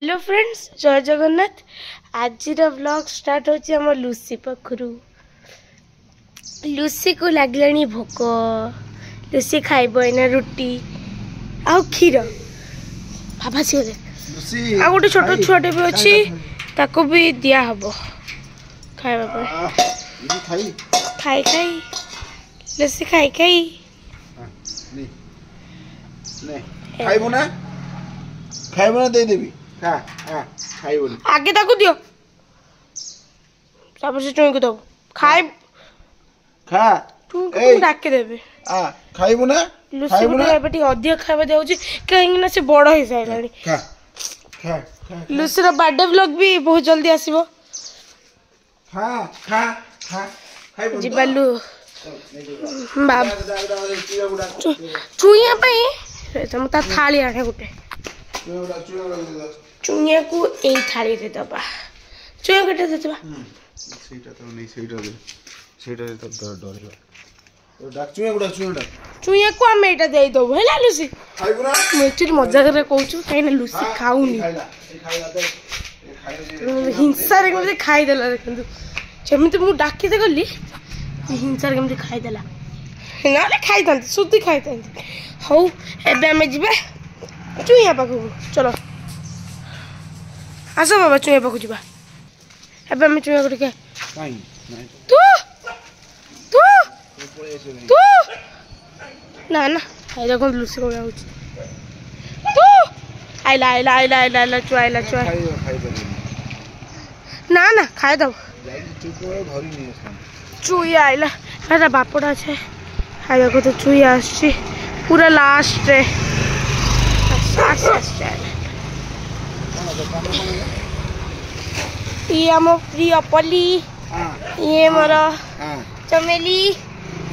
Hello friends जय जगन्नाथ। आज vlog start होची हम लुसी पाखरु। लुसी को लगलानी भोक। लुसी खाइबो एना रुटी आउ खीर। बाबा सी आ गोटे छोट छुआटे भी अच्छी ताको भी दिया हबो खाइबा पर। खाई खाई खाई लुसी खाई खाई खाइबो ना दे देबी। खा हां खाइबो आगे ताको दियो सब से चुई को दो खाइ खा तू डाके देबे आ खाइबो ना लुसी को एबेटी अधिक खाइबा देउची कहीं ना से बड़ हो साइलानी। खा खा खा लुसी रो बर्थडे व्लॉग भी बहुत जल्दी आसीबो। खा खा खा खाइबो जिबालू बाब चुईया पई तम ता थाली आने गुटे चुईया को ए थाली रे दबा चुईया कटे देबा सेटा तो नहीं सेटा दे तो डर डाक चुईया को हम एटा दे दो हेला लुसी खाइबो ना मैं एक्चुअली मजाक रे कहूछु काई ना लुसी खाउनी हिंसा रे केमते खाई देला देखंतु जेमिति मु डाकी दे गली हिंसा रे केमते खाई देला नाले खाई दंत सुद्धी खाई दंत हौ एबे हमें जिबे चुईया पाखु चलो आसो बाबा चुईया पाखु जिबा एबे हमें चुईया को के काई तू ना ना आई देखो लुसी को जाउछ तू आइला चुआइला चुआ ना ना खाए दो चुई आइला अरे बापड़ा छे आई देखो तो चुई आछी पूरा लास्ट रे ये हम प्रिय पली ये मोरा चमेली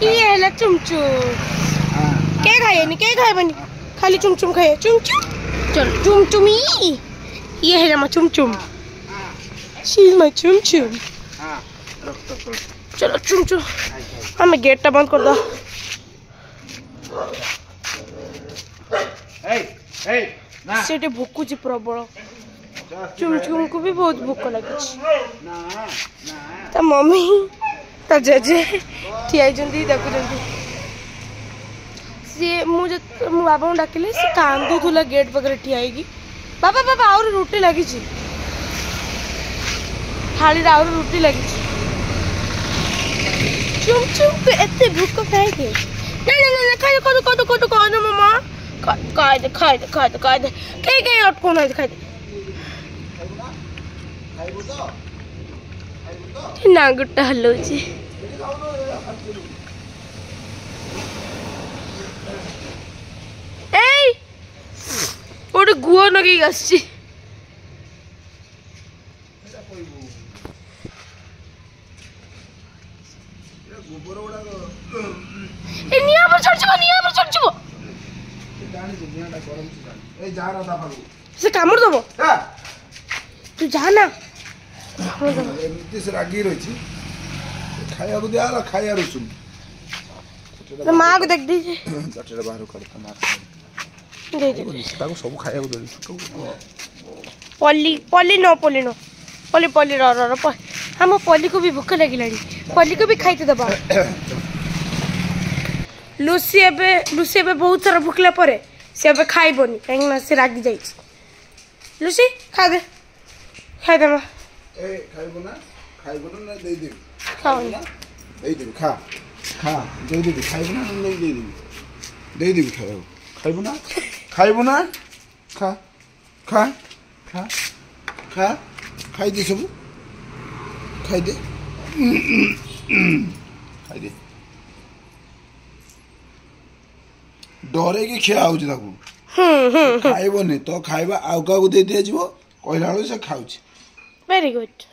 ये है चुमचुम के खाए बनी खाली चुमचुम खाए चुमचुम चल चुमचुमी ये है ना चुमचुम शी इज माय चुमचुम। चलो चुमचुम हमें गेट बंद कर दो। सेटे भोकुची प्रबल चुमचुम को भी बहुत भोक लगे ता मम्मी ता जेजे ठिया जंदी देखु जंदी सी मुझे मु बाबा डाकिले से कांदू थुला गेट पकरे ठियाईगी बाबा बाबा और रोटी लगी छी थाली रा और रोटी लगी छी चुमचुम पे एते भूख काहे के ना खाइ को मम्मा खाइ दे के अटको ना खाइ दे ना गुट्टा हल्लो छी ए ओडे गुआ नगी गसची ए निया पर चढ़ जबो ए जा रहा था से कामर दबो तू जा ना एमती से रागी रही खाया को दिया खाया रुचुन तो मां को देख दीजिए चटरा बाहर करता मार दे दे ताको सब खाया को दे पल्ली नो पल्ली रो हम पल्ली को भी भूख लगिलानी पल्ली को भी खाइते दबा। लुसी एबे बहुत सारा भूखला परे से एबे खाइबोनी काहे ना से रागी जाई लुसी खा दे मां ए खाइबो ना दे दे खाओ ना दे दे खा दे दे खाइबो ना नहीं दे दे खाइबो ना खा खाइ दे सब खाइ दे डरे के खिया हो ताकू खाइबो नहीं तो खाइबा आउ का को दे दिया जीवो कहला से खाउछ। Very good.